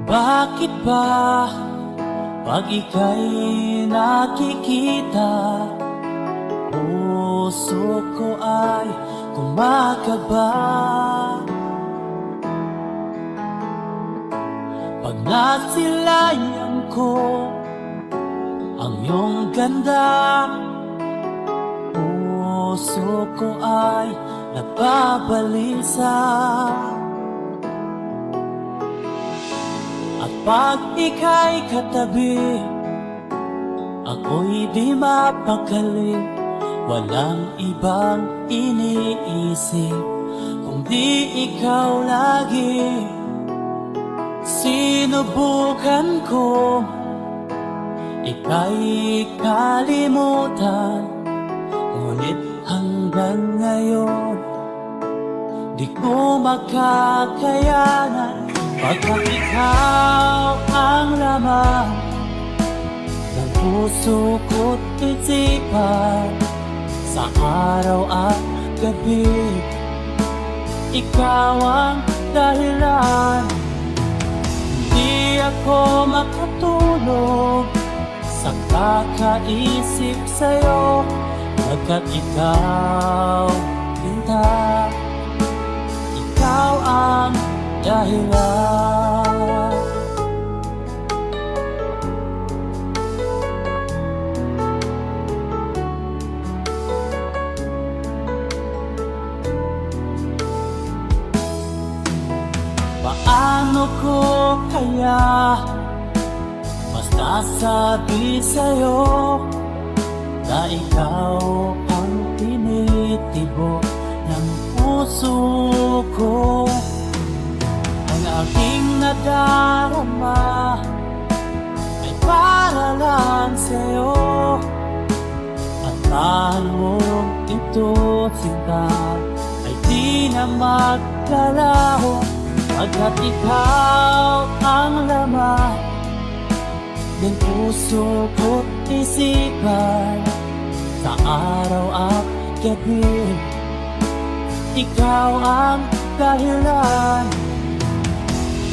Bakit ba pag ika'y nakikita, puso ko ay kumakaba? Pag nasilayan ko ang iyong ganda, puso ko ay nagbabalisa. At pag ika'y katabi, ako'y di mapakali. Walang ibang iniisip kundi ikaw lagi. Sinubukan ko ika'y kalimutan, ngunit hanggang ngayon di ko makakayanan. Pagkat ikaw ang laman ng puso ko't isipan, sa araw at gabi, ikaw ang dahilan. Hindi ako makatulog sa kakaisip sa'yo, pagkat ikaw, Linda, ikaw ang dahilan. Paano ko kaya masasabi sa'yo na ikaw ang tinitibok ng puso ko? Ang aking nadarama ay para lang sa'yo, at tahan mo ito, sinta, ay di na maglalaho. Pagkat ikaw ang laman ng puso ko't isipan, sa araw at gabi, ikaw ang dahilan.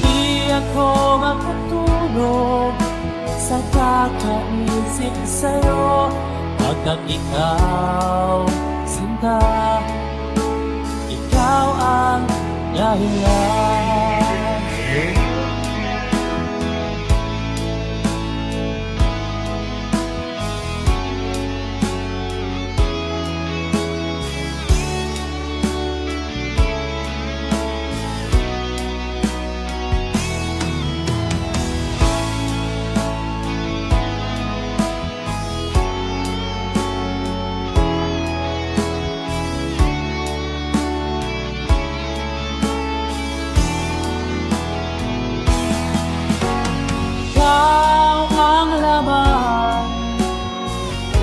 Di ako makatulog sa kakaisip sa'yo, pagkat ikaw, sinta, ikaw ang dahilan.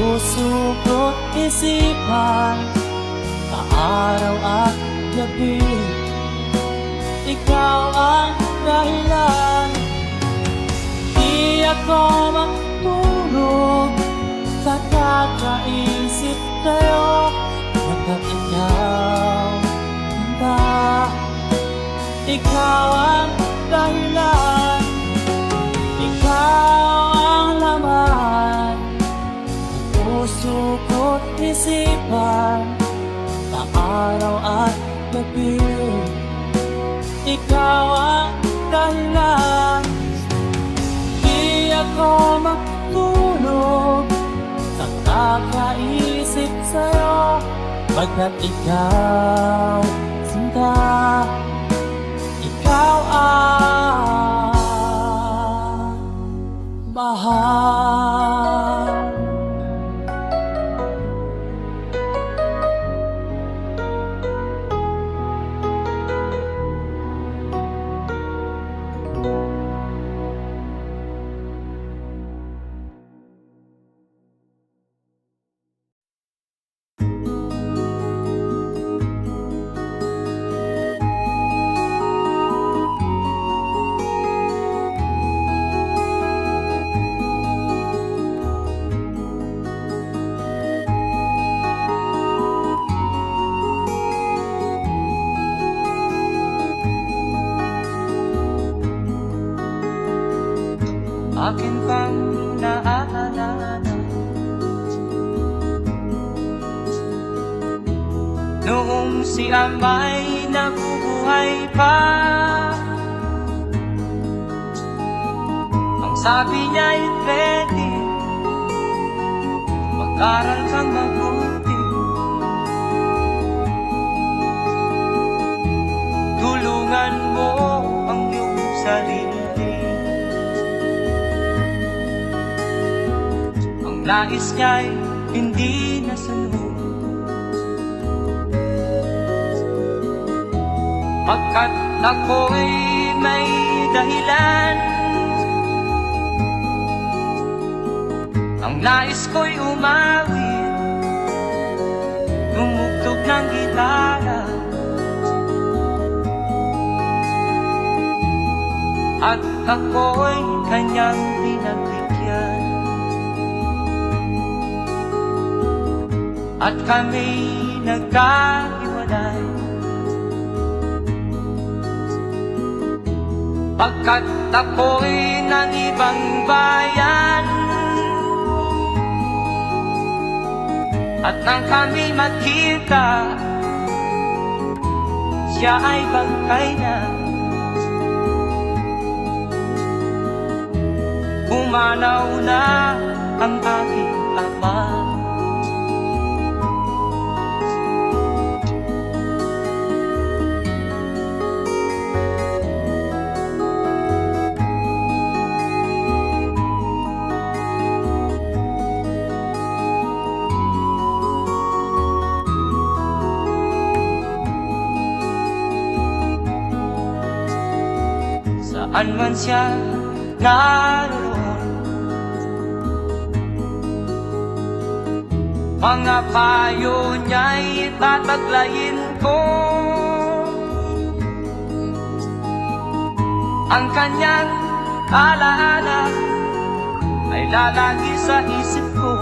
Puso ko't isipan, sa araw at gabi, ikaw ang dahilan. Di ako matulog sa kakaisip sa'yo, pagkat ikaw, Linda, ikaw ang dahilan. Ikaw ang laman puso ko't isipan, sa araw at gabi, ikaw ang dahilan. Di ako matulog sa kakaisip sa'yo, pagkat ikaw, sinta, ikaw ang mahal. akin pang naaalala. Noong si Amay nabubuhay pa, ang sabi niya'y ready, mag-aral kang mabuti, tulungan mo ang iyong sarili. Ang nais niya'y hindi nasunod, pagkat ako'y may dahilan. Ang nais ko'y umawit, tumugtog ng gitara, at ako'y kanyang pinagbigyan. At kami nagkahiwalay, pagkat ako'y ng ibang bayan. At nang kami magkita, siya ay bangkay na. Pumanaw na ang aking ama. Saan man siya naroon, mga payo niya'y tataglayin ko. Ang kanyang alaala ay lalagi sa isip ko.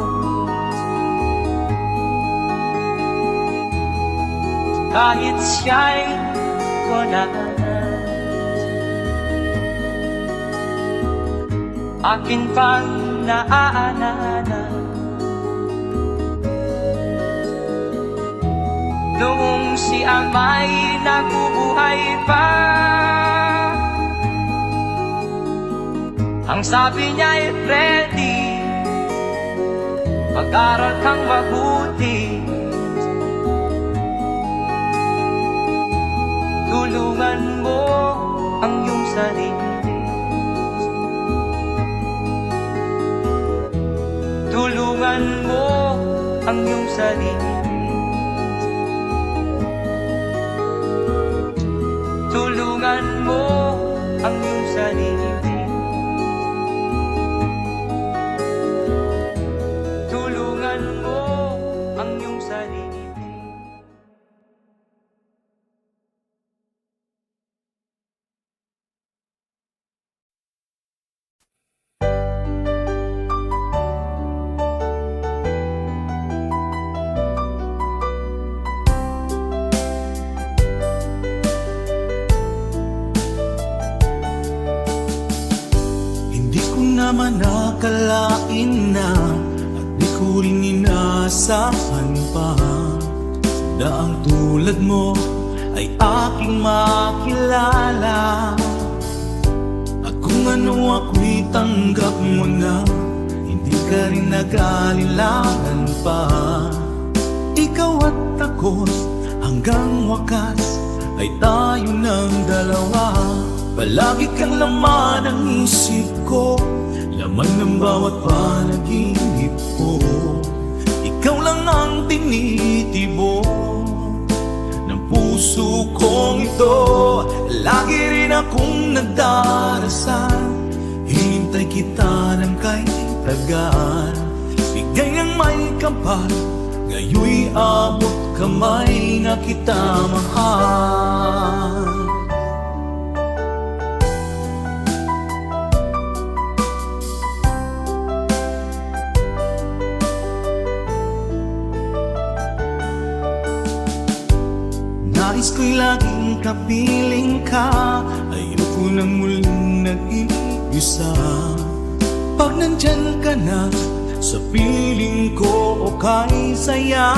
Kahit siya'y wala na, akin pang naaalala. Noong si Amay nabubuhay pa, ang sabi niya'y ready, mag-aral kang mabuti, tulungan mo ang iyong sarili. Tulungan mo ang iyong sarili. Tulungan mo ang iyong sarili. Tulungan mo ang iyong sarili. Naman nakalain na at di ko rin inaasahan pa na ang tulad mo ay aking makilala. At kung ano ako'y tanggap mo na, hindi ka rin nag-alilangan pa. Ikaw at ako hanggang wakas ay tayo ng dalawa. Palagi kang laman ng isip ko, laman ng bawat panaginip ko. Ikaw lang ang tinitibo ng puso kong ito. Lagi rin akong nagdarasal, hinintay kita ng kay tagal. Bigay ng may kapal, ngayoy abot kamay na kita mahal. Nais ko'y laging kapiling ka, ayoko nang muling nag-iisa. Pag nandyan ka na sa piling ko okay saya.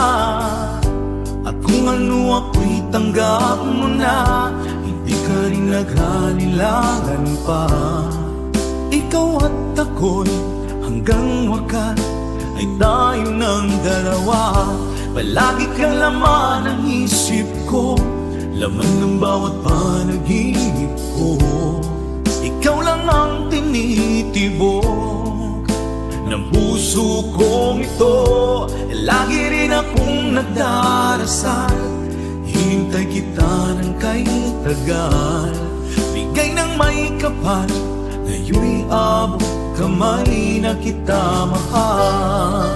At kung ano ako'y tanggap mo na, hindi ka rin naghalilangan pa. Ikaw at ako'y hanggang wakas ay tayo ng dalawa. Palagi kang laman ng isip ko, laman ng bawat panaginip ko. Ikaw lang ang tinitibok ng puso kong ito. Lagi rin akong nagdarasal, hinintay kita ng kay tagal. Bigay ng may kapal, ngayon'y abot kamay na kita mahal.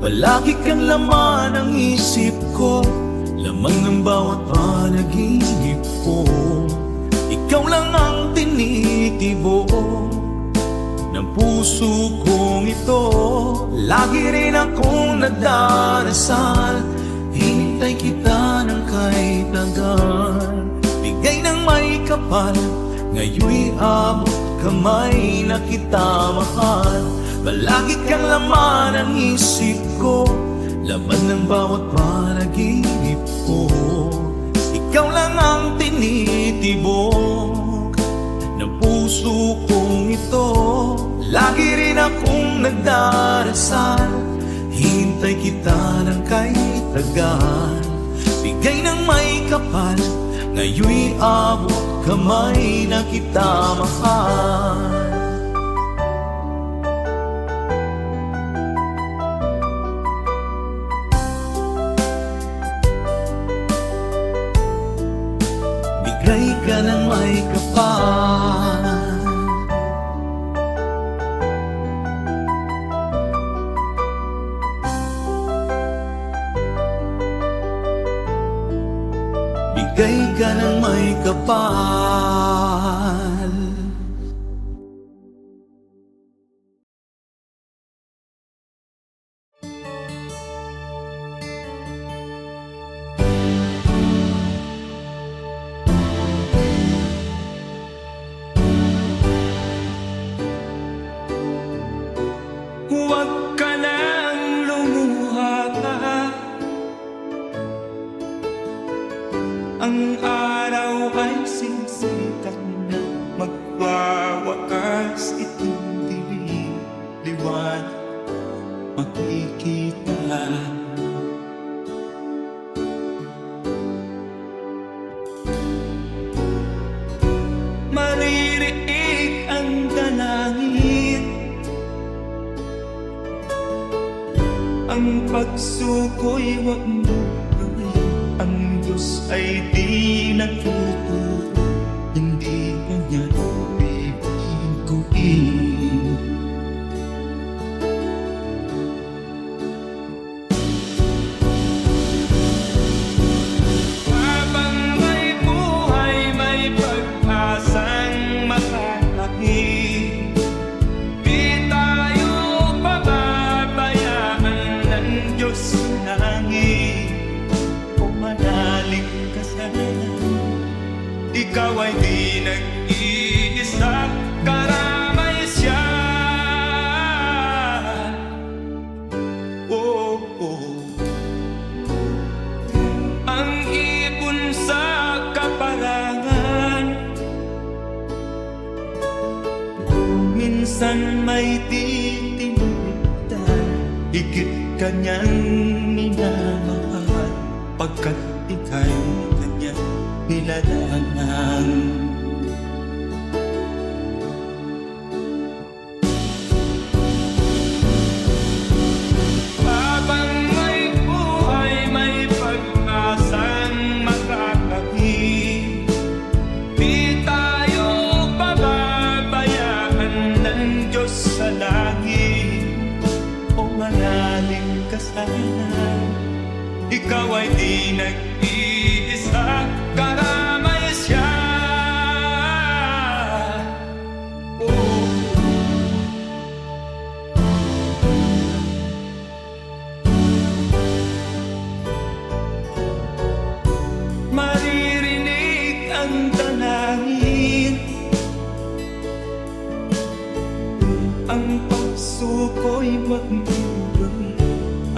Palagi kang laman ng isip ko, laman ng bawat panaginip ko. Ikaw lang ang tinitibok ng puso kong ito. Lagi rin akong nagdarasal, hinintay kita ng kahit tagal. Bigay ng may kapal, ngayon'y abot kamay na kita mahal. Palagi kang laman ng isip ko, laman ng bawat panaginip ko. Ikaw lang ang tinitibok ng puso kong ito. Lagi rin akong nagdarasal, hintay kita ng kahit tagal. Bigay ng may kapal, ngayon'y abot kamay na kita mahal. Bigay ka ng may kapal, bigay ka ng may kapal. Huwag ka nang lumuha pa, ang araw ay sisikat na, magwawakas itong dilim. Liwanag makikita. Maririig ang dalangin, ang pagsuko'y wag mo gawin. Ang Diyos ay di nagtuturo, hindi kanya bibiguin. Habang may buhay, may pag-asang matatahik. Di tayo pababayaan ng Diyos sa langit. Kung manalig ka sana, ikaw ay di nag-iisa, karamay siya. Oh, oh. Ang ibon sa kaparangan, minsan may titinitan, higit kanyang minamahal, pagkat ika'y kanyang nilalangan. Habang may buhay, may pag-asang makakahig. Di tayo pababayaan ng Diyos sa langit. O manalig ka sana, ikaw ay di nag-iisa, karamay siya. Oh. ang puso ko'y magmumura.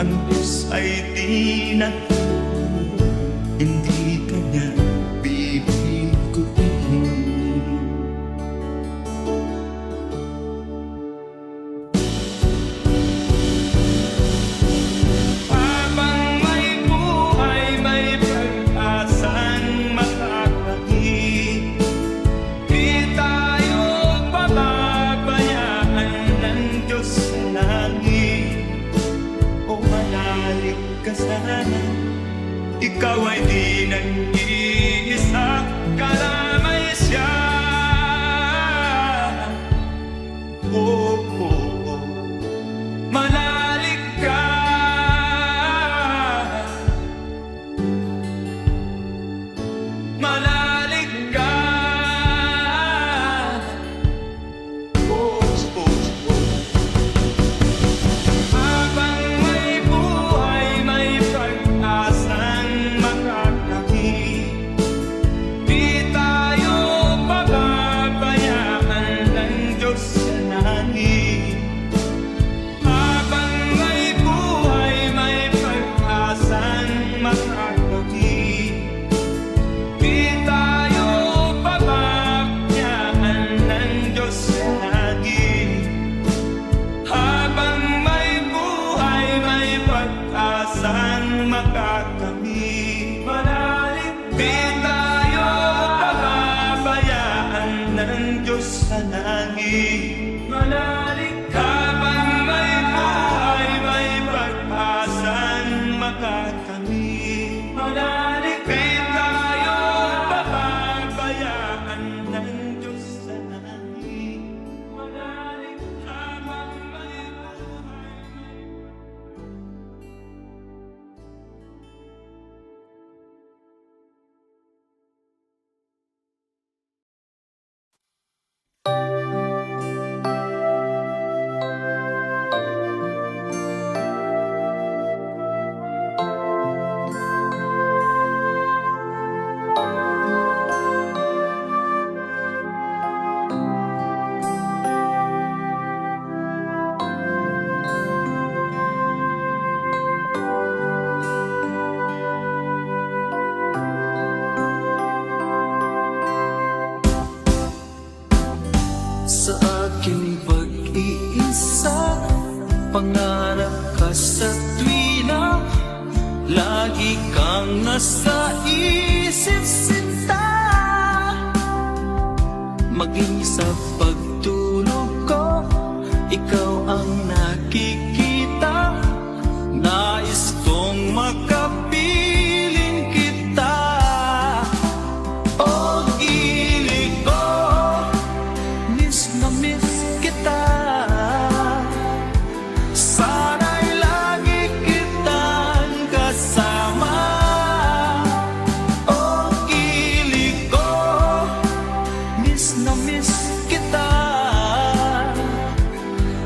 Ang Diyos ay di natutulog, hindi Kanya bibiguin. Habang may buhay, may pag-asang makakakit. Di tayo pababayaan ng Diyos sa langit. O manalig ka sana, ikaw ay di nag-iisa, kalamay siya. Oh, oh, oh. Manalig ka. Manalig ka. Oh, oh, oh. Habang may buhay, may pag-asang makakakit. Di tayo pababayaan ng Diyos sa langit. Habang may buhay, may pag-asang makakakit. Di tayo pababayaan ng Diyos sa langit. Habang may buhay, may pag-asang makakamit. Manalig, di tayo pababayaan ng Diyos sa langit. Manalig, habang may buhay, may pag-asang makakamit. Manalig, di tayo pababayaan ng Diyos sa langit. Manalig, habang may buhay, sa aking pag-iisa, pangarap ka sa tuwina, lagi kang nasa isip sinta. Maging sa pagtulog ko, ikaw ang nakikita. Nais kong makapiling kita. O gilig ko, miss na miss kita. Sana'y lagi kitang kasama. O gilig ko, miss na miss kita.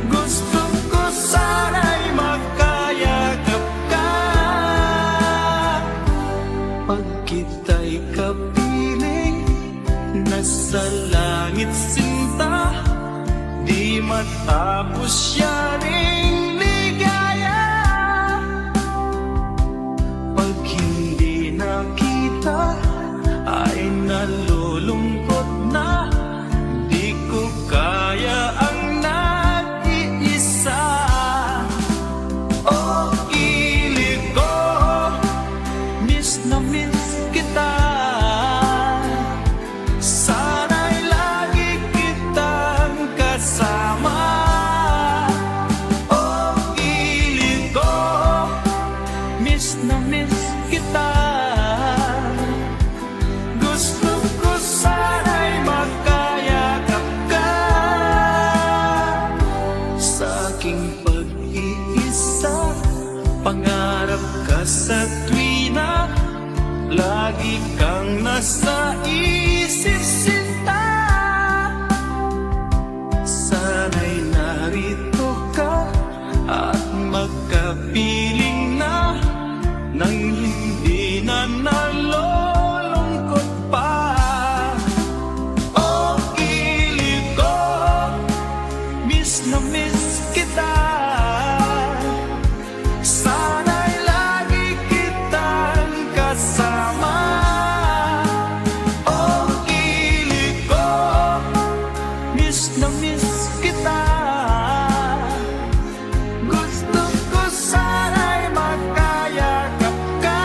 Gusto ko sana'y magkayakap ka. Pag kita'y kapiling, nasa langit sinta. Di matapos yaring ligaya. Pag hindi nakita, ay nalulungkot na. Di ko kaya ang nag-iisa. O gilig ko, miss na miss kita. Sana'y lagi kitang kasama. O gilig ko, miss na miss kita. Gusto ko sana'y magkayakap ka. Sa aking pag-iisa, pangarap ka sa tuwina, lagi kang nasa isip sinta. Sana'y narito ka at magkapiling na, nang hindi na nalulungkot pa. O gilig ko, miss na miss miss kita. Gusto ko sana'y magkayakap ka.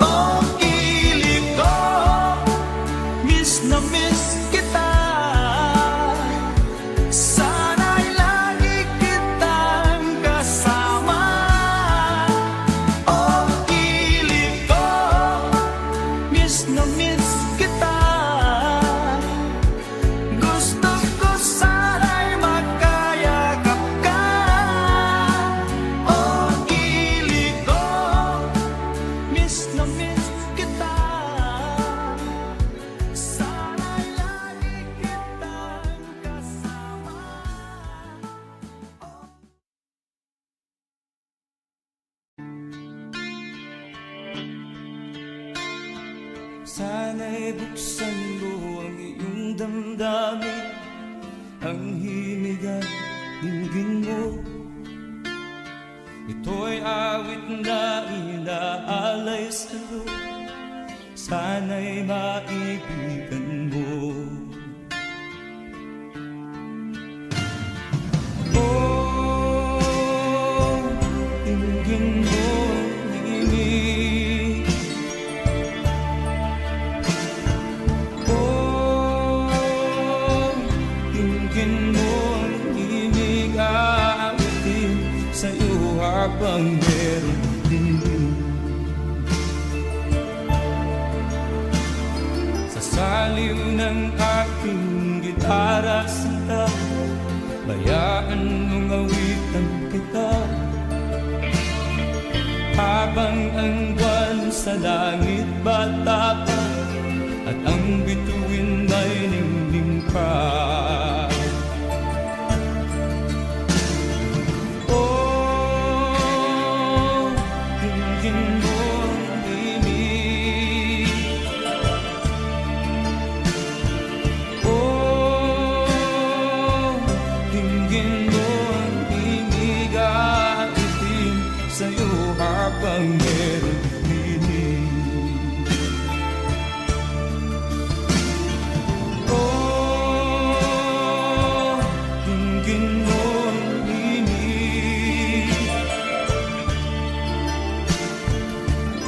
Oh, kilig ko, miss na miss kita. Sana'y lagi kitang kasama. Oh, kilig ko, miss na miss kita. Gusto ko sana'y magkayakap ka. Oh, kilig ko, miss na miss kita. Sana'y lagi kitang kasama. Sana'y buksan mo ang iyong damdamin, ang himig at dinggin mo. Ito'y awit na inaalay sa'yo, sana'y maibigan mo. Oh, dinggin mo ang himig. Oh, dinggin mo ang himig, aawitin sa'yo habang meron din. Sa saliw ng aking gitara sinta, bayaan mong awitan kita. Habang ang buwan sa langit bata pa, at ang bituin ay ningning pa. Oh, dinggin mo ang himig. Oh, dinggin mo ang himig, aawitin sa'yo habang meron dinig. Oh, dinggin mo ang himig.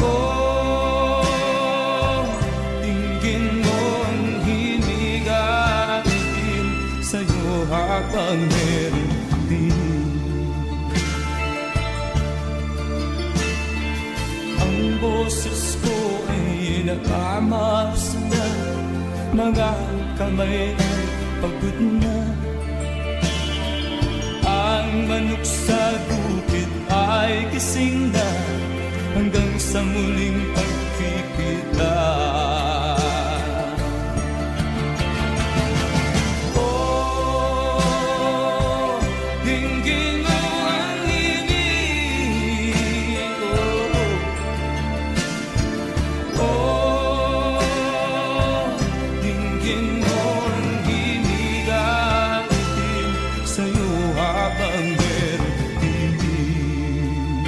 Oh, dinggin mo ang himig, aawitin sa'yo habang meron dinig. Ang boses ko ay nakamaps na, mga kamay ay pagod na. Ang manok sa bukid ay gising na, hanggang sa muling pagkikita. Oh, dinggin mo ang himig. Oh, dinggin mo ang himig, aawitin sa'yo habang meron dinig.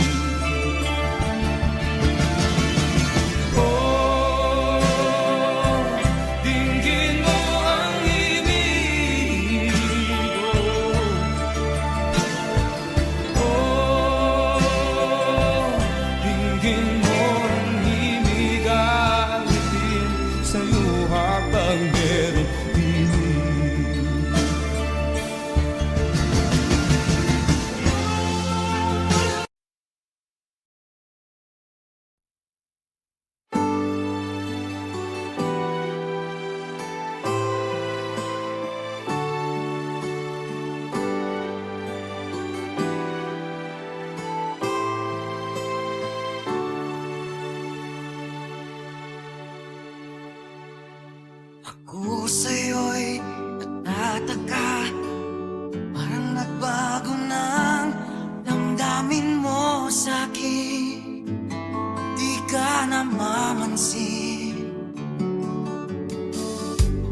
namamansin?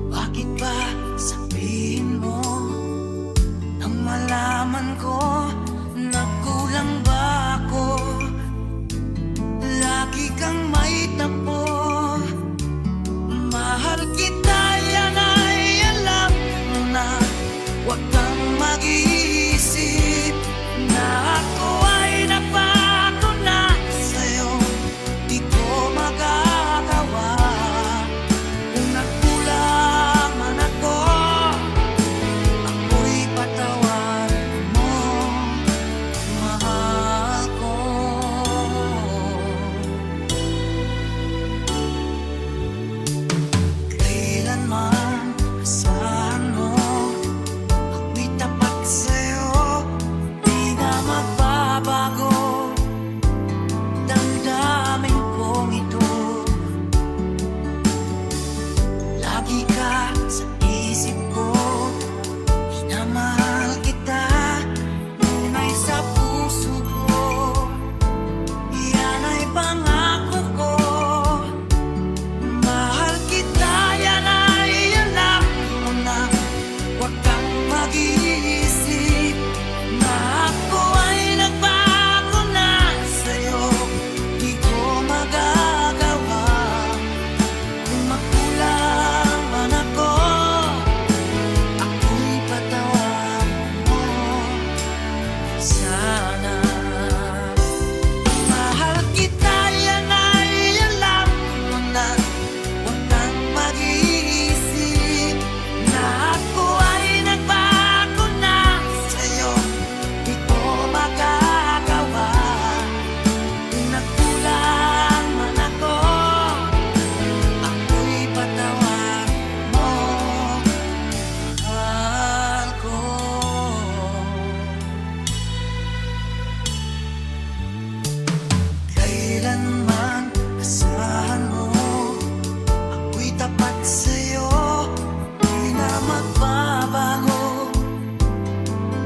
Bakit ba sabihin mo nang malaman ko na kulang ba ako? Lagi kang may tapo. Mahal kita, yan ay alam mo na. Huwag kang mag-iisip na ako ay napako na sa'yo. Di ko magagawa. Kung nagkulang man ako, ako'y patawarin mo, mahal ko. Kailanman asahan mo, ako'y tapat sa'yo, di na magbabago. Damdamin kong ito, lagi ka sa isip ko. Minamahal kita, tunay sa puso ko. Yan ay pangako ko. Mahal kita, yan ay alam mo na. Huwag kang mag-iisip na ako ay nagbago na sa'yo. Di ko magagawa. Kung magkulang man ako, ako'y patawarin mo sana. Mahal kita, yan ay alam mo na. Huwag kang mag-iisip na ako ay nagbago na sa'yo. Di ko magagawa. Kung nagkulang man ako, ako'y patawarin mo, mahal ko. Kailanman asahan mo, ako'y tapat sa'yo, di na magbabago.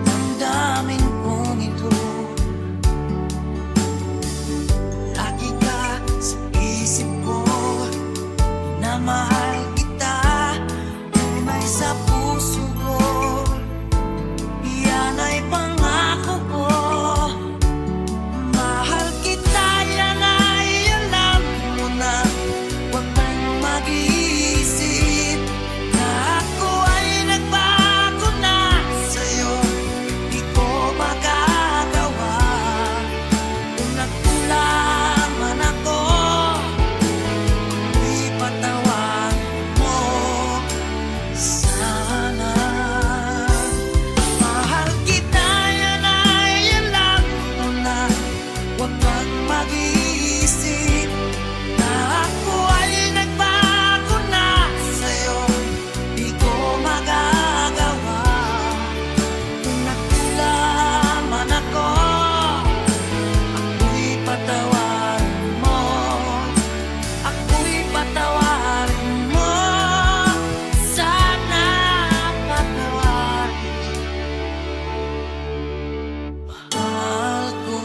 Damdamin kong ito, lagi ka sa isip ko. Minamahal kita, tunay sa puso ko. Yan ay pangako ko. Mahal kita, yan ay alam mo na. Huwag kang mag-iisip na ako ay nagbago na sa'yo. Di ko magagawa. Kung nagkulang man ako, ako'y patawarin mo sana. Mahal kita, yan ay alam mo na. Huwag kang mag-iisip na ako ay nagbago na sa'yo. Di ko magagawa. Kung nagkulang man ako, ako'y patawarin mo. Ako'y patawarin mo sana. Patawarin, mahal ko.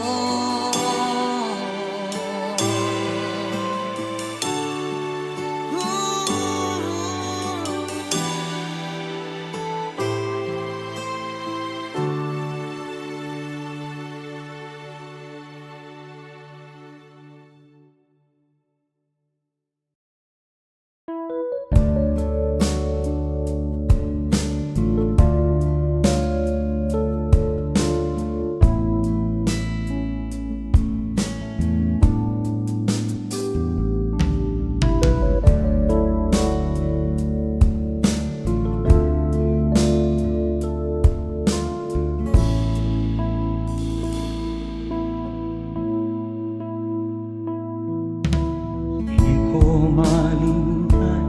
Di ko malimutan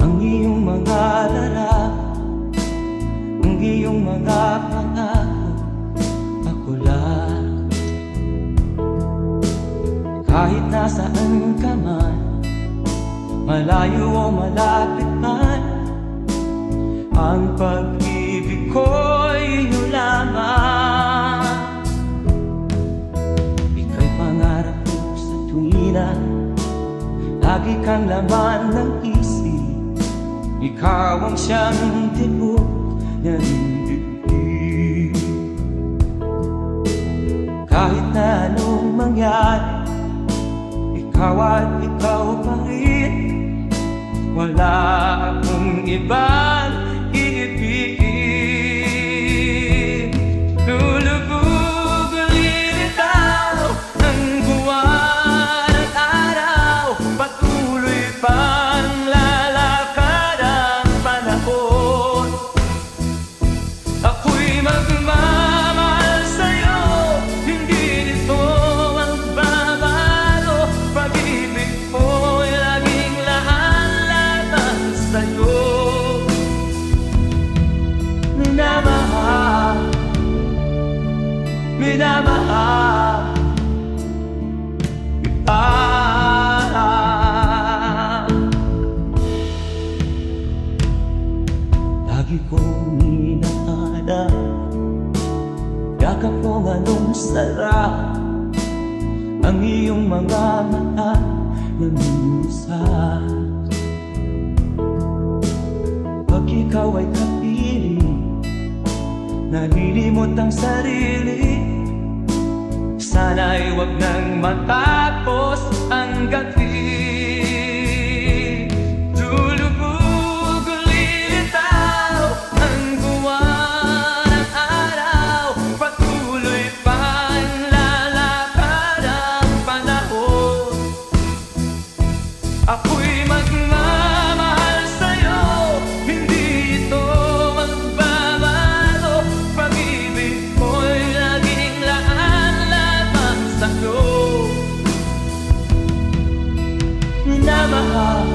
ang iyong mga larawan, ang iyong mga pangako. Ako lang, kahit nasaan ka man, malayo o malapit man, ang pag-ibig ko'y iyong lamang. Ika'y pangarap ko sa tuwina Lagi kang laman ng isip, ikaw ang siyang tibok ng dibdib. Kahit na anong mangyari, ikaw at ikaw pa rin. Wala akong ibang iibigin. Lulubog lilitaw ang buwan at araw, patuloy pang lalakad ang panahon. Ako'y magmamahal sa'yo, hindi nito magbabago. Pag-ibig ko'y laging laan-laban sa'yo. Minamahal, minamahal kita. Lagi kong inaalala, yakap mong anong sarap, ang iyong mga mata na minsan. Pag ikaw ay kapiling, nalilimot ang sarili. Sana'y wag nang matapos ang gabi. Lulubog lilitaw ang buwan at araw, patuloy pang lalakad ang panahon. Ako'y magmamahal sa'yo, hindi ito magbabago. Pag-ibig ko'y laging laan-laban sa'yo. Minamahal,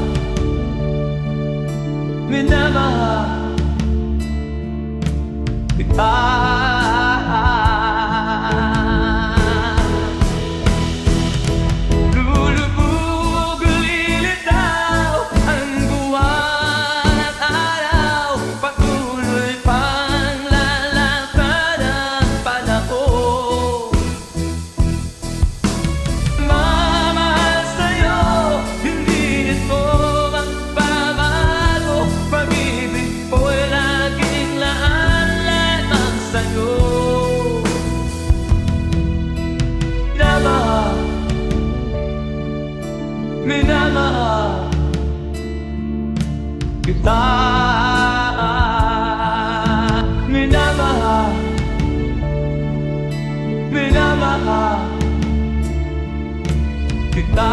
minamahal kita. Lulubog lilitaw ang buwan at araw, patuloy pang lalakad ang panahon. Mamahal sa'yo, hindi ito magbabago. Pag-ibig ko'y laging laan-laban sa'yo. Minamahal, minamahal kita. Minamahal, minamahal kita.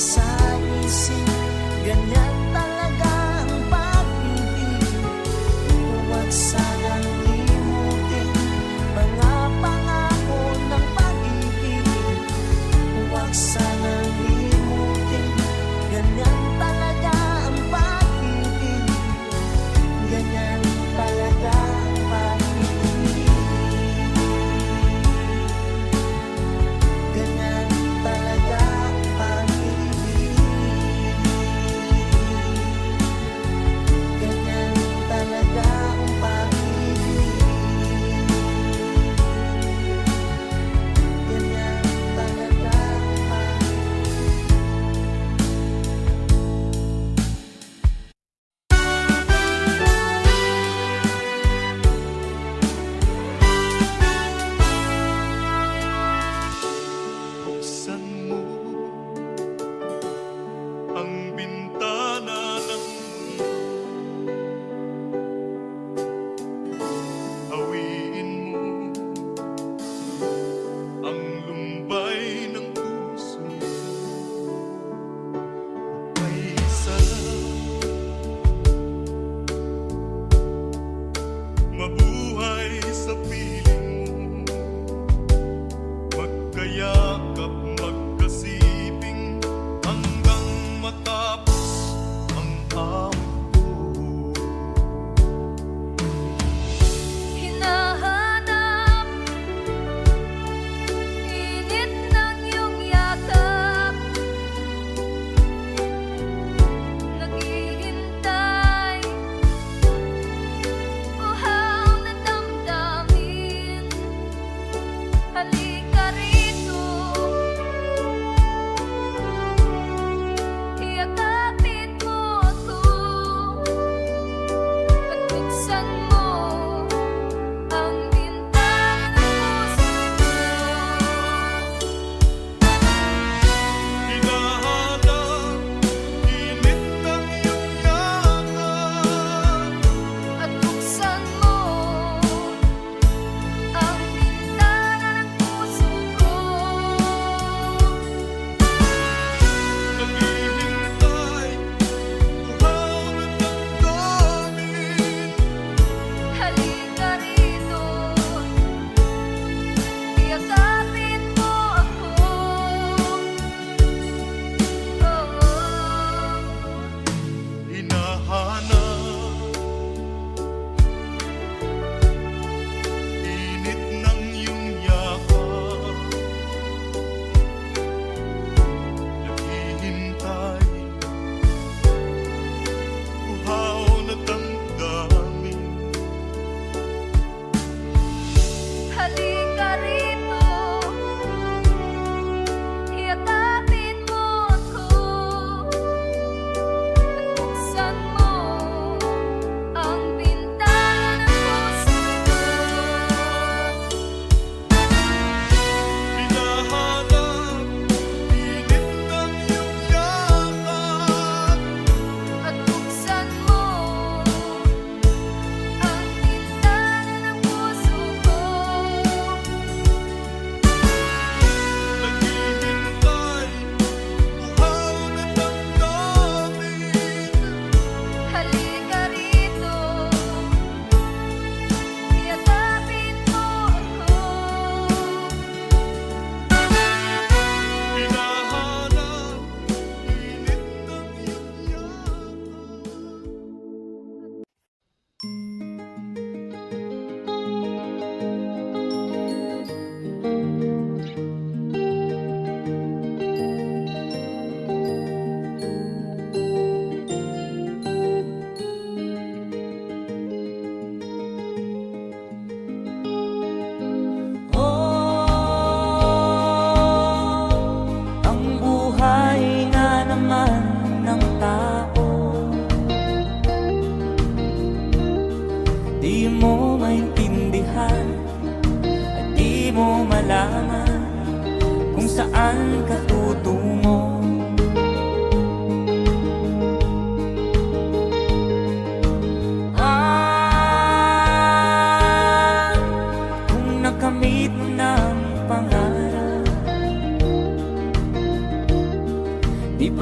sa isip. Ganyan talaga ang pag-ibig. Huwag sanang limutin mga pangako ng pag-ibig. Huwag sanang limutin, ganyan talaga ang pag-ibig. Ganyan talaga ang pag-ibig. Ganyan talaga ang pag-ibig.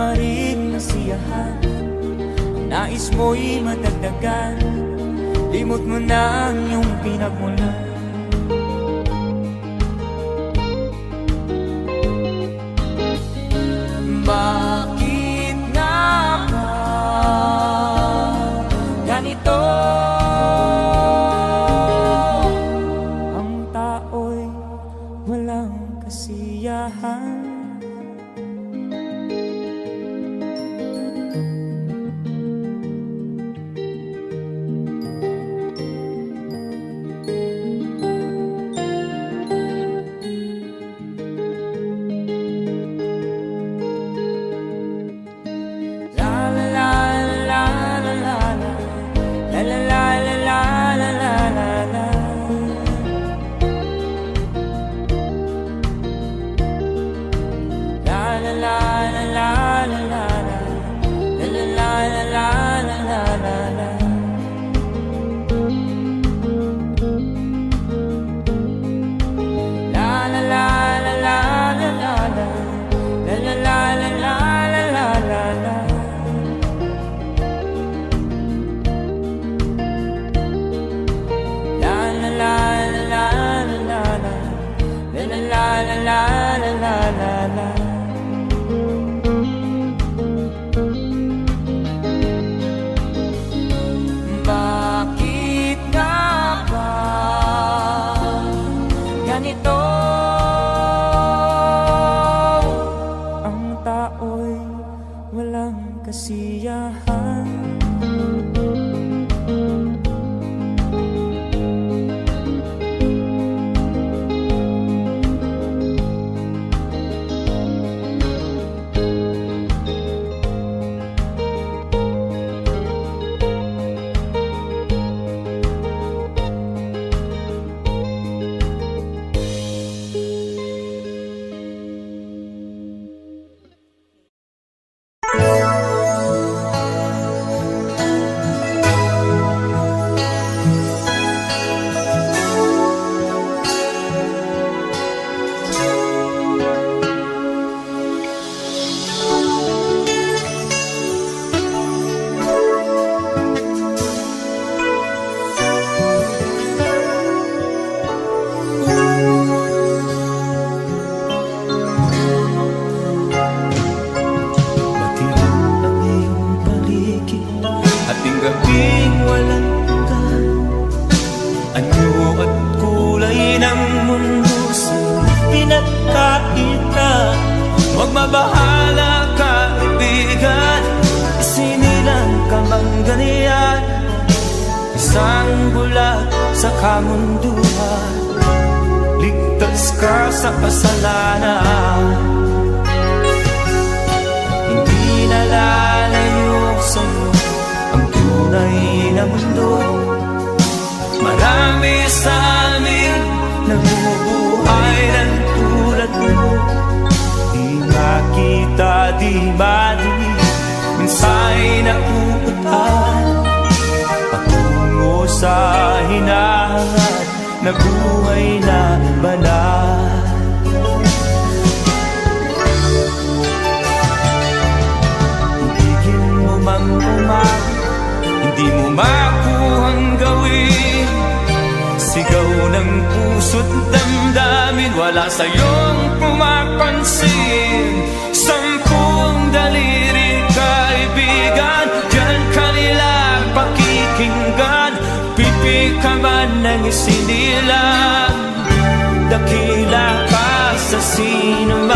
maaaring nasiyahan, nais mo'y madagdagan, limot mo na ang iyong pinagmulan. Bakit nga ba ganito? Ang tao'y walang kasiyahan. Bakit nga ba ganito? Ang tao'y walang kasiyahan. Gabing walang ka, anyo at kulay ng mundo sa pinagkakita. Huwag mabahala kaibigan, isinilang ka mang ganyan, isang bulag sa kamunduhan, ligtas ka sa kasalanan. Hindi nalalayo sa'yo ang tunay na mundo. Marami sa amin namumuhay ng tulad mo. Di makita, di madinig, minsa'y napupuntahan patungo sa hinahangat na buhay na banal. Ibigin mo mang umagi, hindi mo makuhang gawin. Sigaw ng puso't damdamin, wala sa'yong pumapansin. Sampung daliri kaibigan, diyan kanila pakikinggan. Pipi ka man ng isinilang, dakila ka sa sinuman.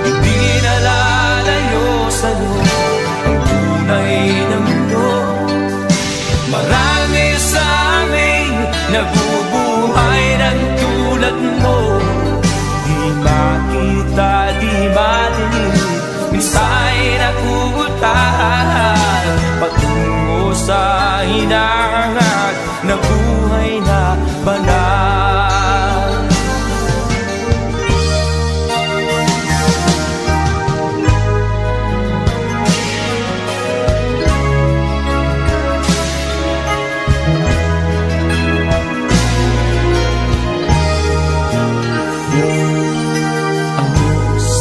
Hindi nalalayo sa'yo ang tunay na mundo. Marami sa amin nabubuhay ng tulad mo. Di makita, di madinig, minsa'y napupuntahan patungo sa hinahangat na buhay na banal.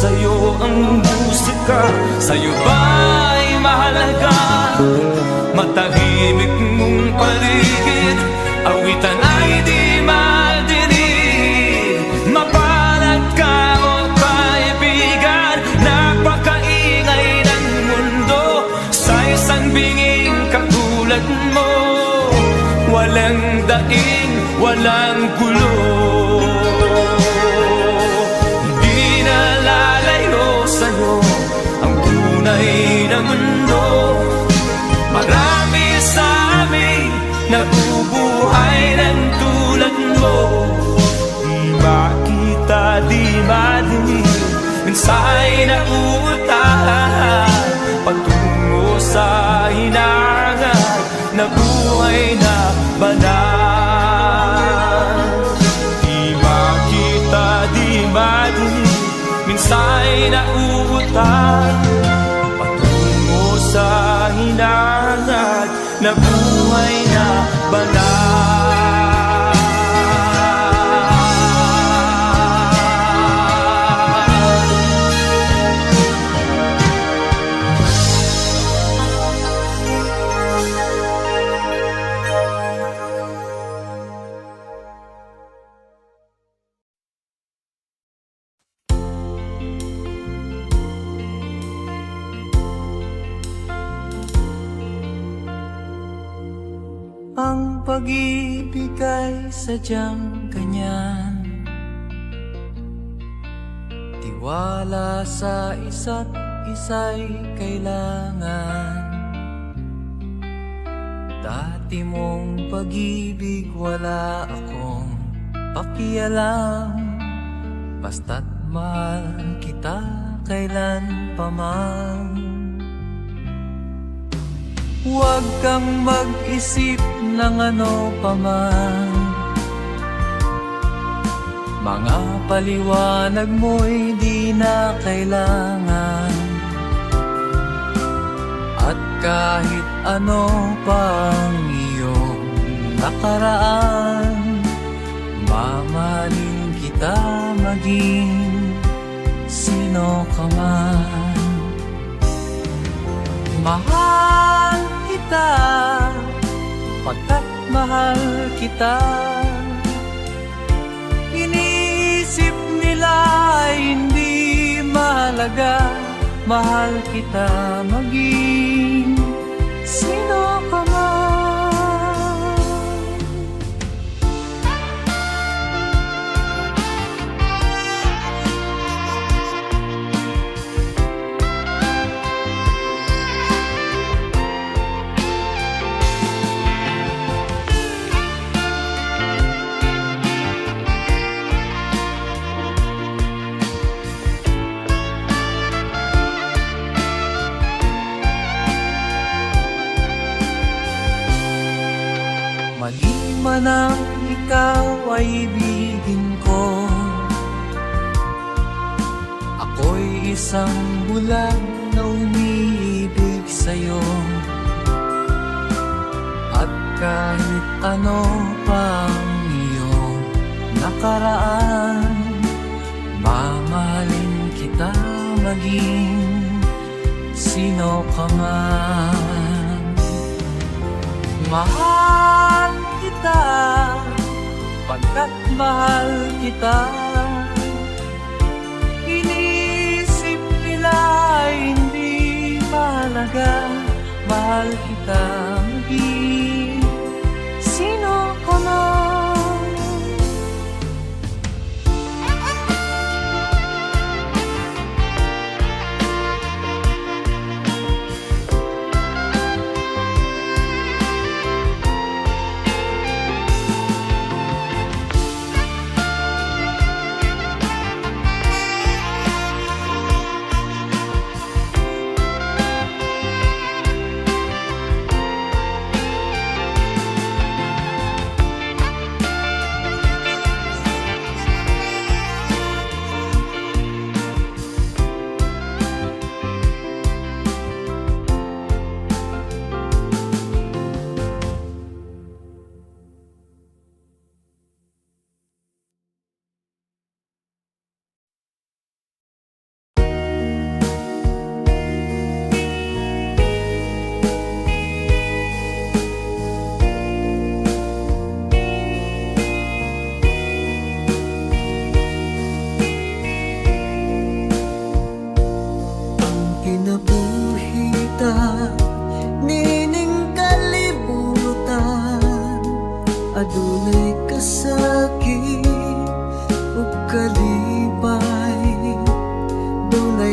Sa'yo ang musika, sa'yo ba'y mahalaga? Matahimik mong paligid, awitan ay di madinig. Mapalad ka o kaibigan, napakaingay ng mundo. Sa isang binging katulad mo, walang daing, walang gulo. Hindi na lalayo sa'yo ang tunay na mundo. Marami sa amin nabubuhay ng tulad mo. Di makita, di madinig, minsa'y nauutahan patungo sa hinangan na buhay na banal. Di makita, di madinig, minsa'y nauutahan patungo sa hinangan na buhay na banal. Ang pag-ibig ay sadyang ganyan, tiwala sa isa't isa'y kailangan. Dati mong pag-ibig wala akong pakialam, basta't mahal kita kailan pa man. Huwag kang mag-isip ng ano pa man, mga paliwanag mo'y di na kailangan. At kahit ano pang iyong nakaraan, mamahalin kita maging sino ka man. Mahal kita, pagkat mahal kita. Iniisip nila ay hindi mahalaga, mahal kita maging sino ka man. Mali man ang ikaw ay ibigin ko, ako'y isang bulag na umiibig sa'yo. At kahit ano pang iyong nakaraan, mamahalin kita maging sino ka man. Mahal kita, pagkat mahal kita. Inisip nila ay hindi mahalaga, mahal kita maging sino ka man.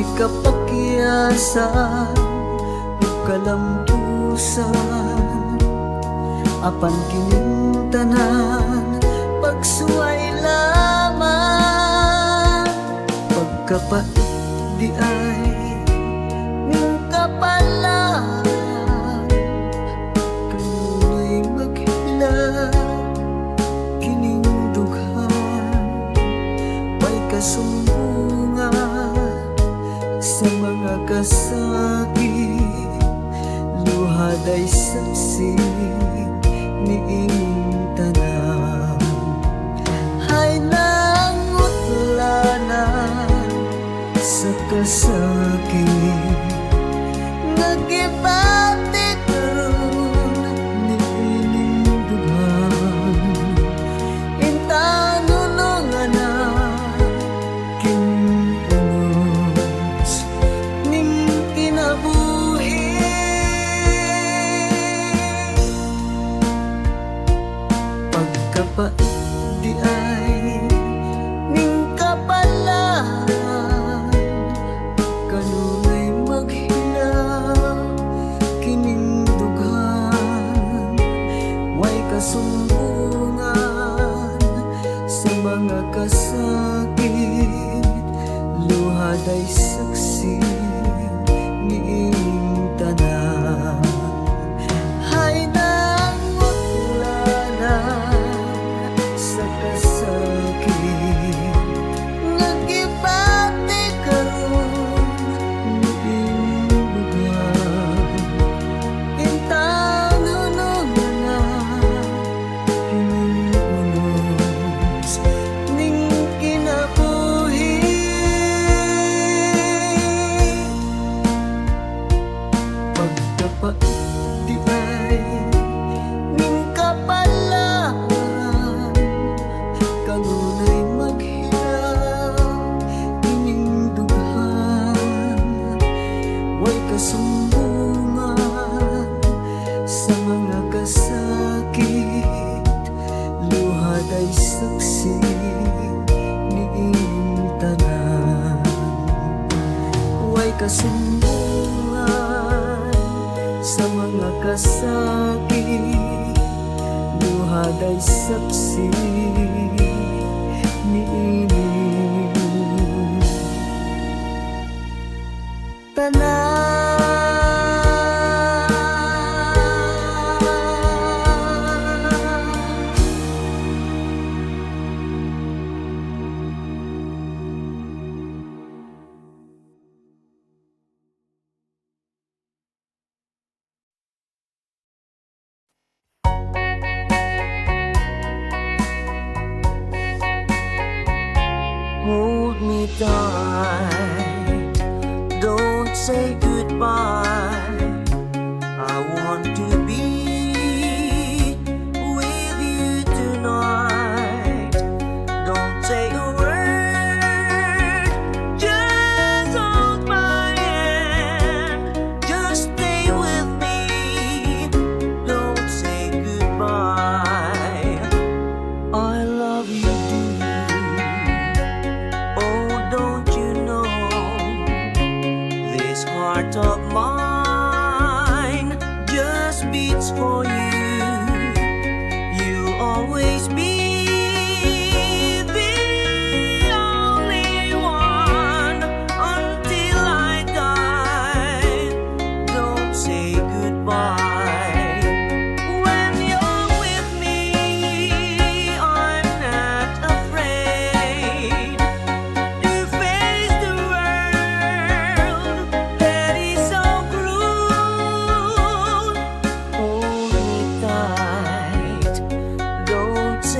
may kapakyasan ug kalampusan, apan kining tanan pagsuway lamang. Pagkapait di ay ning kapalan, kanunay maghila kining dughan. May kasumbungan sa mga kasakit, luhad ay saksi niing tanan. Hay nangutlanan sa kasakit, nagibati karon niining dughan. Intanunungan na kinunos ning kinabuhi. Pagkapait di ay ning kapalan, kanunay maghilaw kining dughan. Way kasumbungan sa mga kasakit, luhad ay saksi niing tanan. Hay nangutlanan sa kasakit, nagibati karon niing dughan. Intanunungan na kining unos ning kinabuhi. Pagkapait di ay ning kapalan, kanunay maghilaw ining dughan. Way kasumbungan sa mga kasakit, luhad ay saksi niing tanan. Way kasumbungan sa mga kasakit, luhad ay saksi niining tanan. Hold me tight, don't say goodbye. I want to be with you tonight. Don't say a word, just hold my hand. Just stay with me, don't say goodbye. I love you, oh, don't you know, this heart of mine just beats for you. You'll always be the only one until I die. Don't say goodbye. When you're with me, I'm not afraid to face the world that is so cruel. Hold me tight, don't say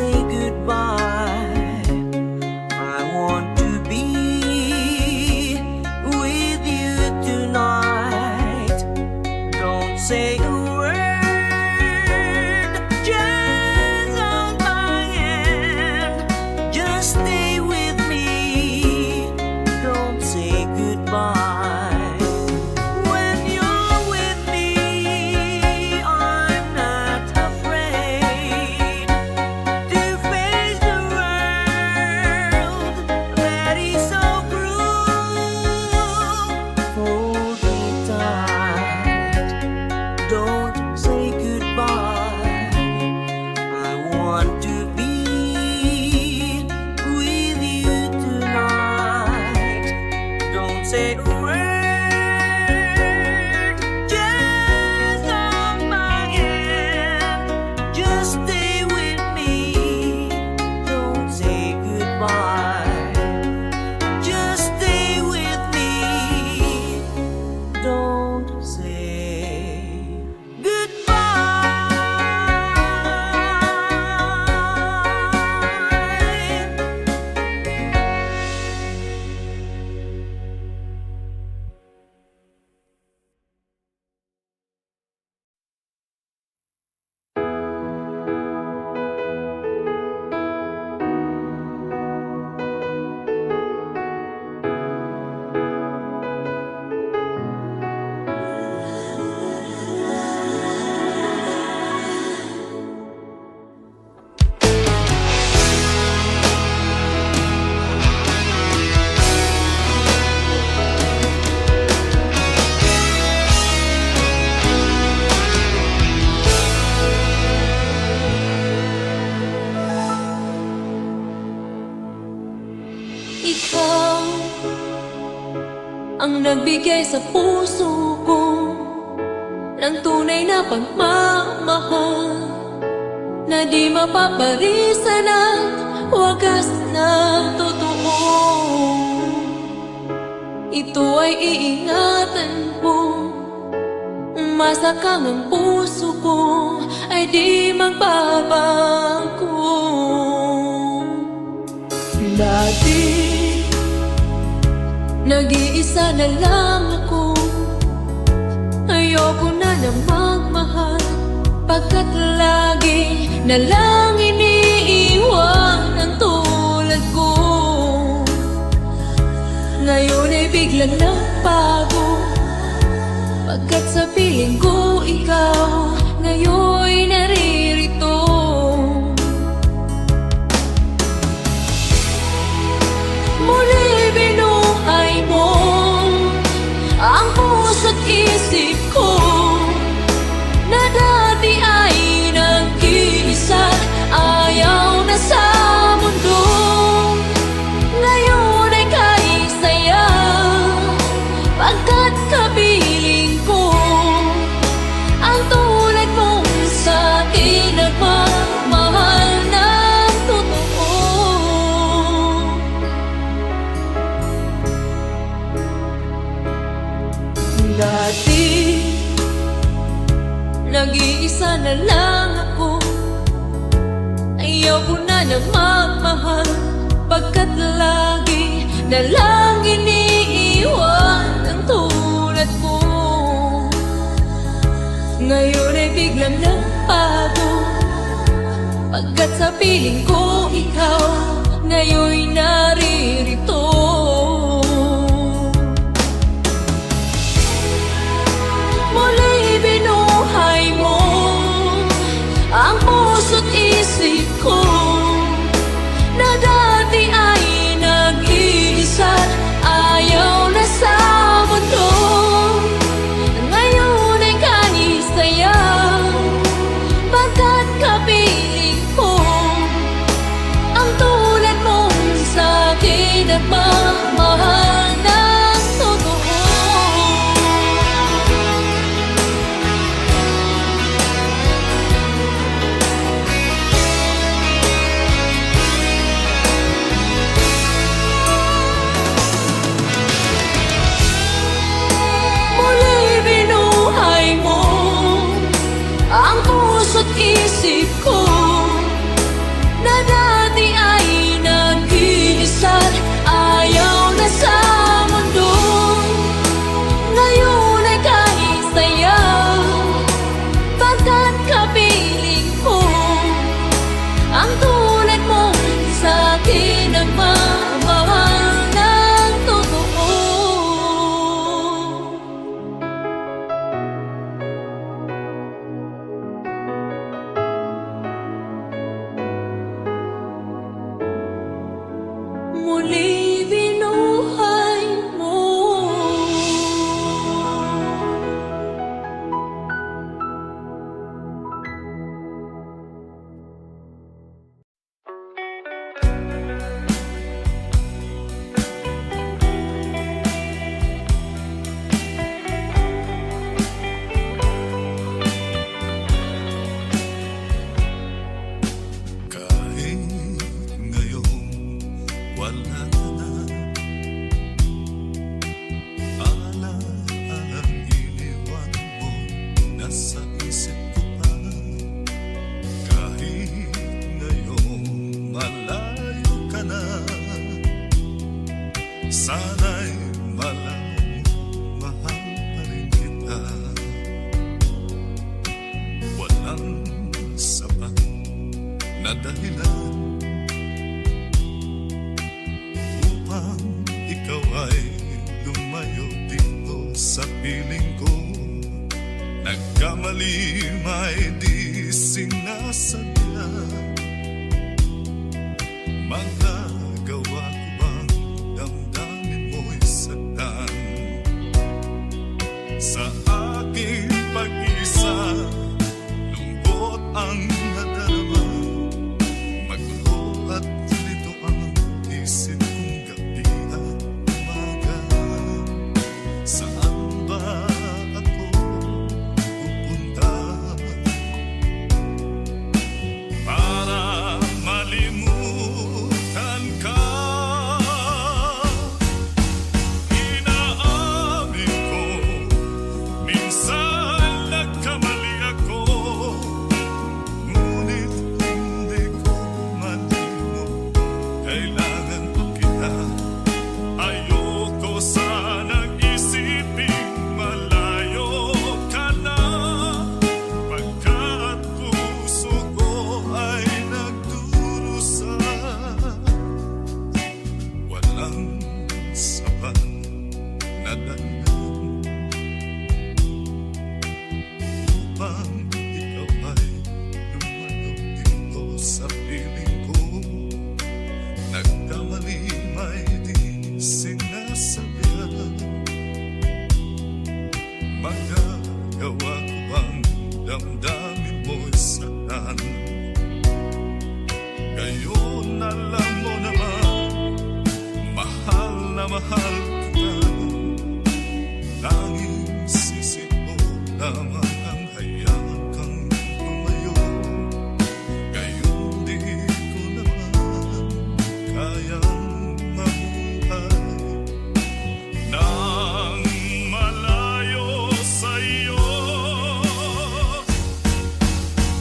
nagbigay sa puso ko ng tunay na pagmamahal na di mapaparisan at wagas na totoo. Ito ay iingatan ko, masakang ang puso ko ay di magbabago. Dati, nag-iisa na lang ako. Ayoko na na magmahal, pagkat lagi na lang iniiwan ang tulad ko. Ngayon ay biglang nagbago, pagkat sa piling ko ikaw ngayon'y naririto. Muli binuhay mo ang puso't isip ko na dati ay nag-iisa, ayaw na sa mundo. Ngayon ay kahit saya, pagkat kapiling ko ang tulad mong sa'kin nagmamahal ng totoo. Dati, nag-iisa na lang ako. Ayaw ko na na magmahal, pagkat lagi na lang iniiwan ang tulad ko. Ngayon ay biglang nagbago, pagkat sa piling ko ikaw ngayon'y naririto. Muli binuhay mo ang puso't isip ko na dati ay nag-iisa, ayaw na sa mundo. Ngayon ay kahit saya, pagkat kapiling ko ang tulad mong sa'kin nagmamahal ng totoo. Muli binuhay mo ang puso't isip ko na dati ay nag-iisa, ayaw na sa mundo. Ngayon ay kahit saya, pagkat kapiling ko ang tulad mong sa'kin nagmamahal ng totoo. Muli binuhay mo. Kahit ngayon wala ka na, alalang iniwan mo, nasa isip ko pa. Kahit ngayon malayo ka na, sana'y malayo, mahal pa rin kita. Walang sapat na dahilan upang ikaw ay lumayo dito sa piling ko. Nagkamali may di sinasadya, magagawa ko bang damdamin mo'y saktan sa aking pag-isa? Lungkot ang nadarama, magulo at lito ang isip kong gabi at umaga. bang ikaw ay lumalaw dito sa piling ko? Nagkamali may di sinasabihan. Magagawa ko bang damdamin mo'y saktan? Ngayon alam mo naman, mahal na mahal kita. Tanging sisi mo lamang ang hayaan kang lumayo. Ngayon di ko naman kayang mabuhay nang malayo sa'yo.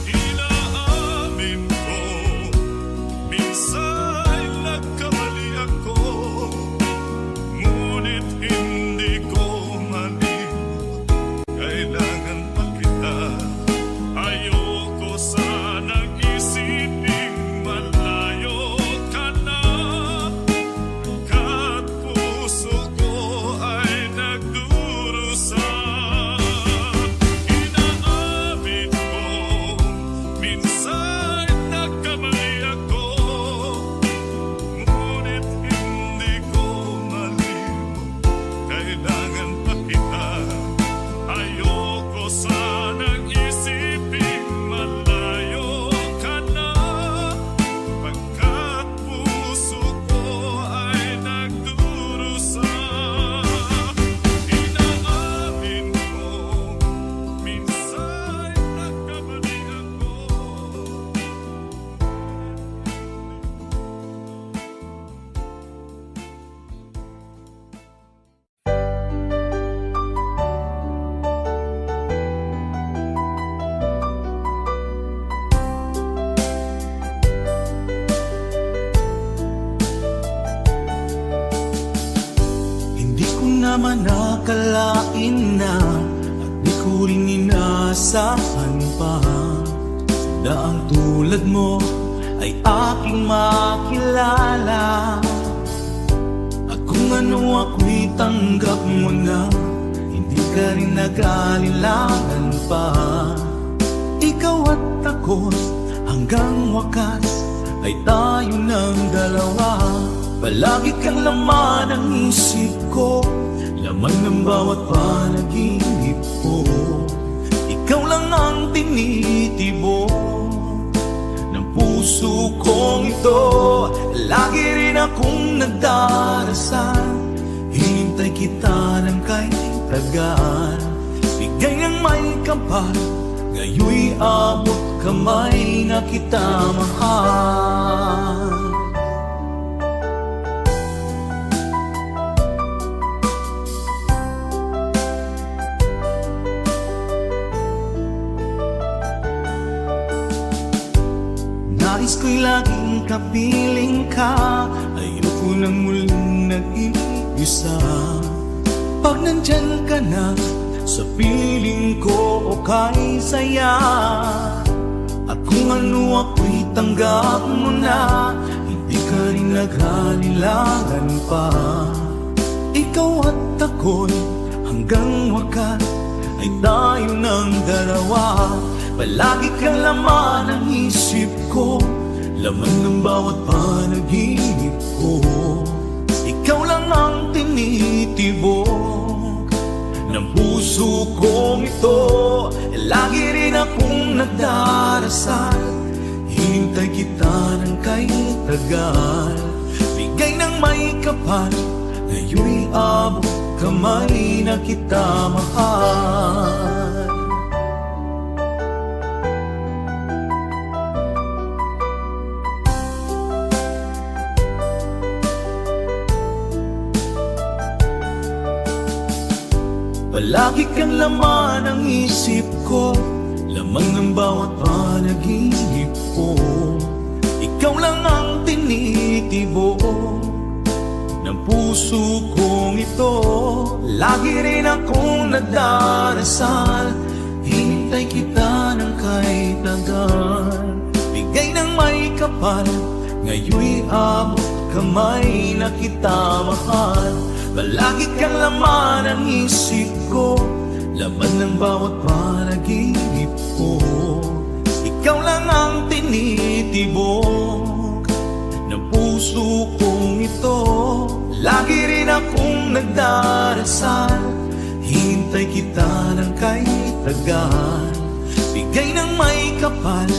Inaamin ko, minsan nagkamali ako, ngunit hindi ko malimot. Kailangan pa kita. Ayoko sanang isiping malayo ka na, kat puso ko ay nagdurusa. Inaamin ko, minsan nagkamali ako, ngunit hindi ko malimot. Kailangan pa kita. Ayoko sanang isiping malayo ka na, pagkat puso ko ay nagdurusa. Inaamin ko, minsan nagkamali ako. Hindi ko naman nakalain na at di ko rin inaasahan pa na ang tulad mo ay aking makilala. At kung ano ako'y tanggap mo na, hindi ka rin nag-alinlangan pa. Ikaw at ako hanggang wakas ay tayo ng dalawa. Palagi kang laman ng isip ko, laman ng bawat panaginip ko. Ikaw lang ang tinitibo ng puso kong ito. Lagi rin akong nagdarasal, hinintay kita ng kay tagal. Bigay ng may kapal, ngayoy abot kamay na kita mahal. Nais ko'y laging kapiling ka, ayoko nang muling nag-iisa. Pag nandyan ka na, sa piling ko okay saya. At kung ano ako'y tanggap mo na, hindi ka rin nag-alinlangan pa. Ikaw at ako'y hanggang wakas ay tayo ng dalawa. Palagi kang laman ng isip ko, laman ng bawat panaginip ko. Ikaw lang ang tinitibok ng puso kong ito. Lagi rin akong nagdarasal, hinintay kita ng kay tagal. Bigay ng may kapal, ngayoy abot kamay na kita mahal. Palagi kang laman ng isip ko, laman ng bawat panaginip ko. Ikaw lang ang tinitibo ng puso kong ito. Lagi rin akong nagdarasal, hinintay kita ng kay tagal. Bigay ng may kapal, ngayoy abot kamay na kita mahal. Palagi kang laman ng isip ko, laman ng bawat panaginip akong nagdarasal, hintay kita ng kay tagal. Bigay ng may kapal,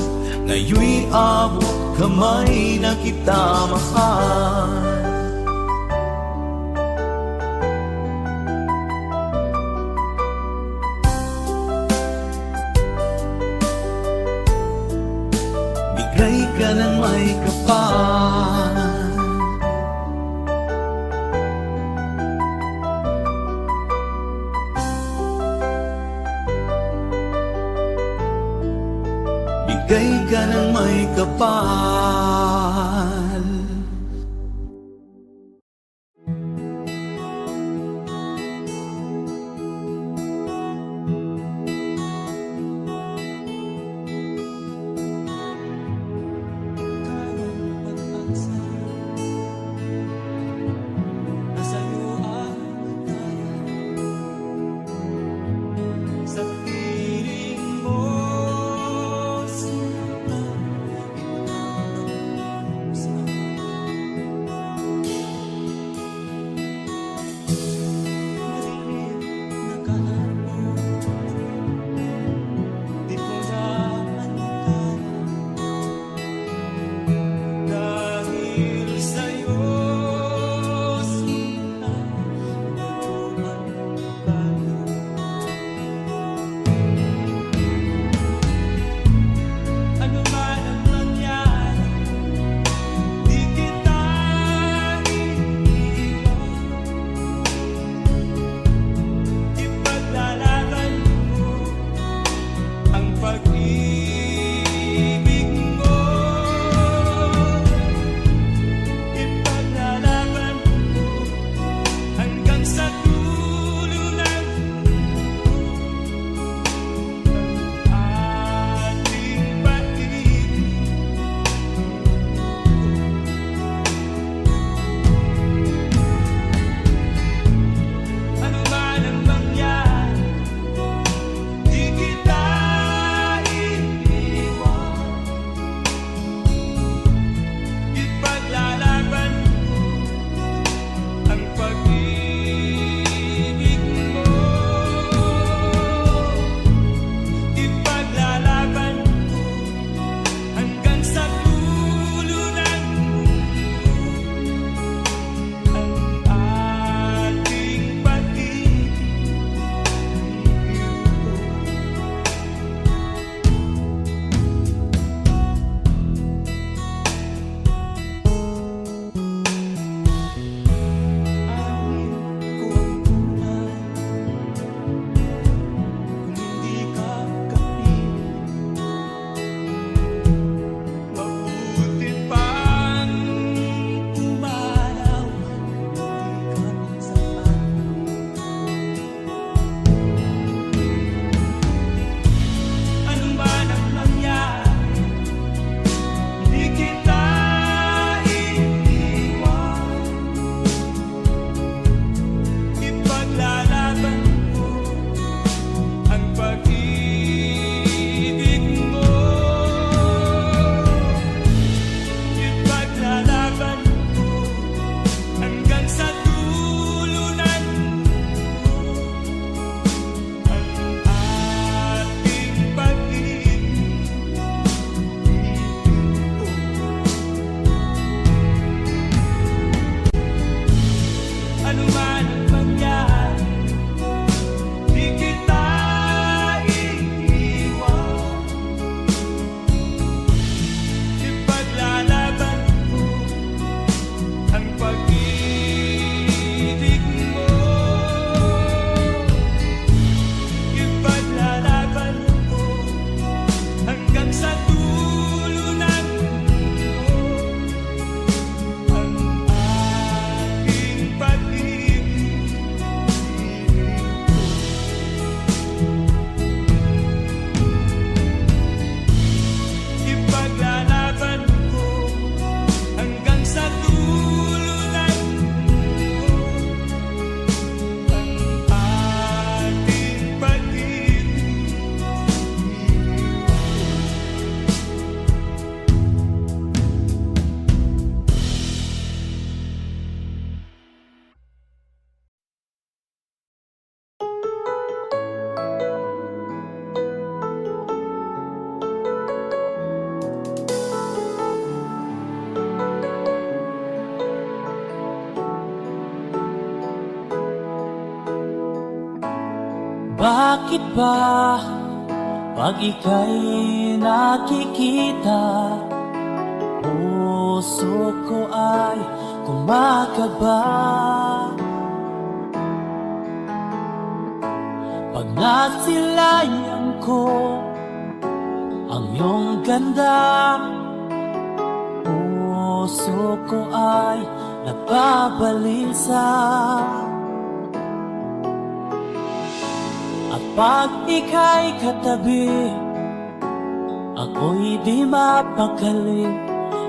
ngayon'y abot kamay na kita mahal. Bigay ka ng may kapal, bigay ka ng may kapal. Sa piling mo, sinta, ikaw Bakit ba pag ika'y nakikita, puso ko ay kumakaba? Pag nasilayan ko ang iyong ganda, puso ko ay nababalisa. At pag ika'y katabi, ako'y di mapakali.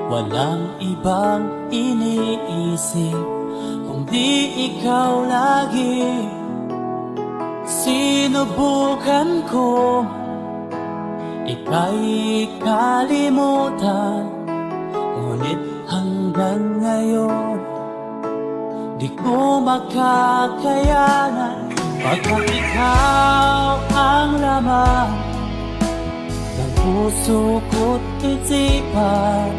Walang ibang iniisip kundi ikaw lagi. Sinubukan ko ika'y kalimutan, ngunit hanggang ngayon di ko makakayanan. Pagkat ikaw ang laman ng puso ko't isipan,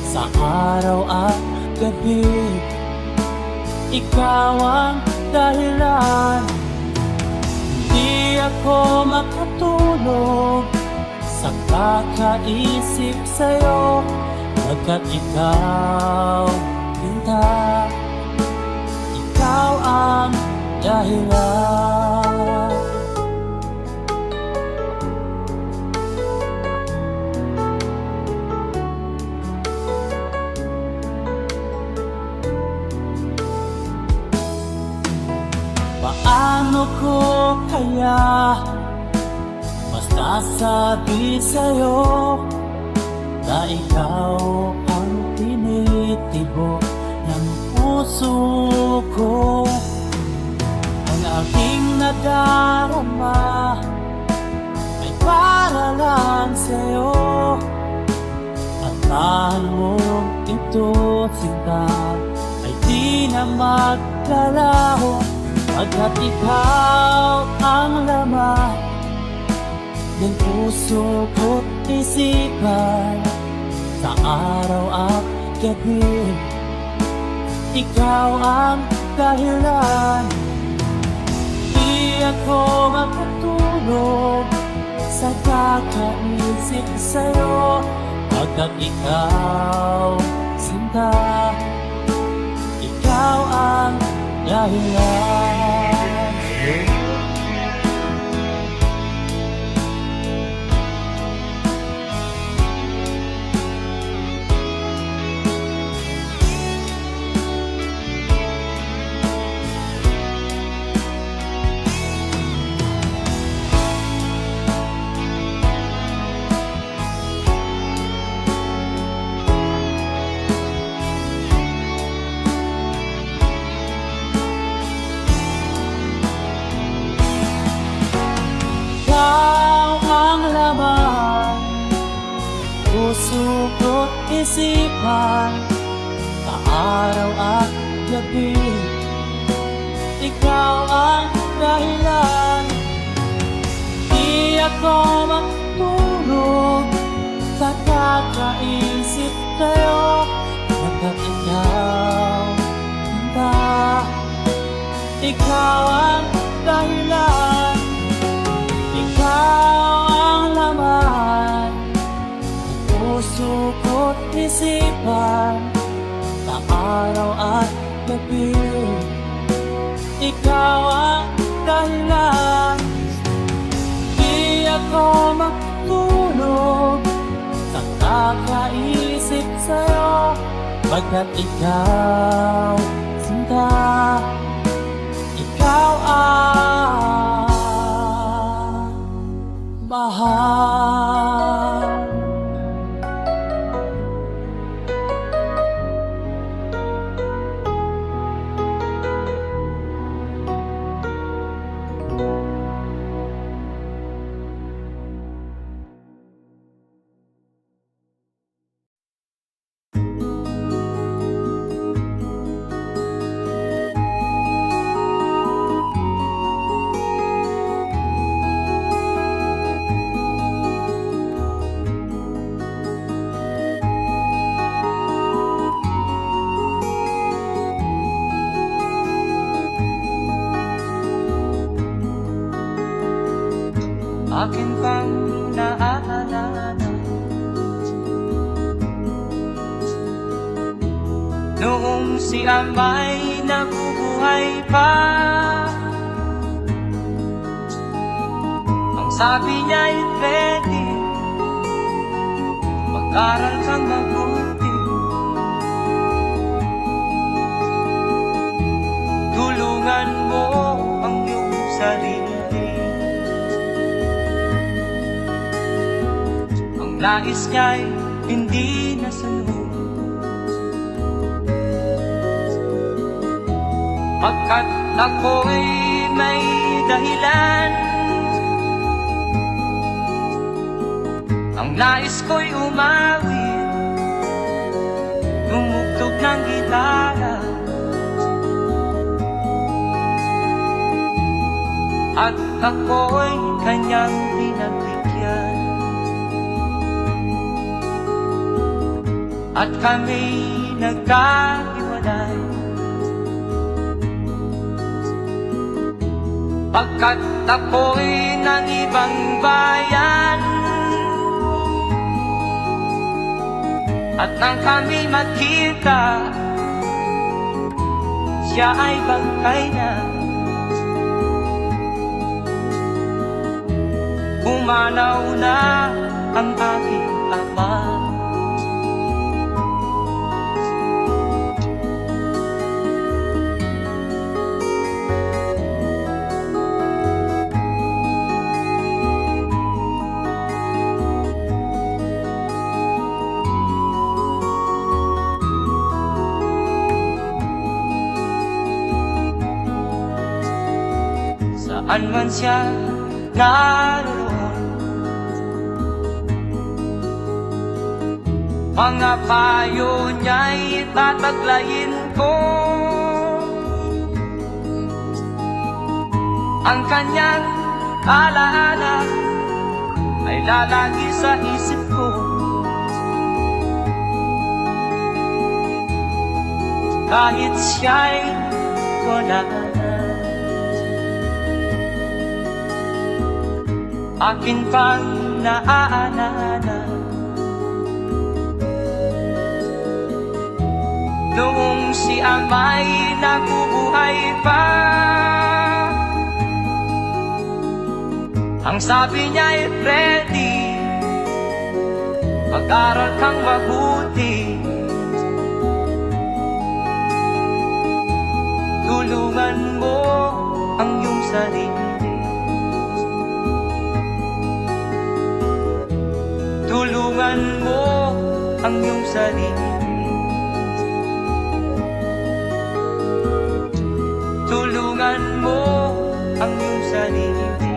sa araw at gabi ikaw ang dahilan. Hindi ako makatulog sa kakaisip sa'yo, pagkat ikaw, Linda, ikaw ang dahilan. Paano ko kaya masasabi sa'yo na ikaw ang tinitibok ng puso ko? Ang aking nadarama ay para lang sa'yo, at mahal mo ito, sinta, ay di na maglalaho. Pagkat ikaw ang laman ng puso ko't isipan, sa araw at gabi ikaw ang dahilan. Di ako makatulog sa kakaisip sa'yo, pagkat ikaw, sinta, ikaw ang dahilan. Puso ko't isipan, sa araw at gabi ikaw ang dahilan. Di ako matulog sa kakaisip sa'yo, pagkat ikaw, Linda, ikaw ang dahilan. Ikaw ang laman puso ko't isipan, sa araw at gabi ikaw ang dahilan. Di ako matulog sa kakaisip sa'yo, pagkat ikaw, sinta, ikaw ang mahal. akin pang naaalala. Noong si Amay nabubuhay pa, ang sabi niya ay ready, mag-aral kang mabuti, tulungan mo ang iyong sarili. Ang nais niya'y hindi nasunod, pagkat ako'y may dahilan. Ang nais ko'y umawit, tumugtog ng gitara, at ako'y kanyang pinagbigyan. At kami nagkahiwalay, pagkat ako'y ng ibang bayan. At nang kami magkita, siya ay bangkay na. Pumanaw na ang aking ama. Saan man siya naroon, mga payo niya'y tataglayin ko. Ang kanyang alaala ay lalagi sa isip ko. Kahit siya'y wala na, akin pang naaalala. Noong si Amay nabubuhay pa, ang sabi niya ay ready, mag-aral kang mabuti, tulungan mo ang iyong sarili. Tulungan mo ang iyong sarili. Tulungan mo ang iyong sarili.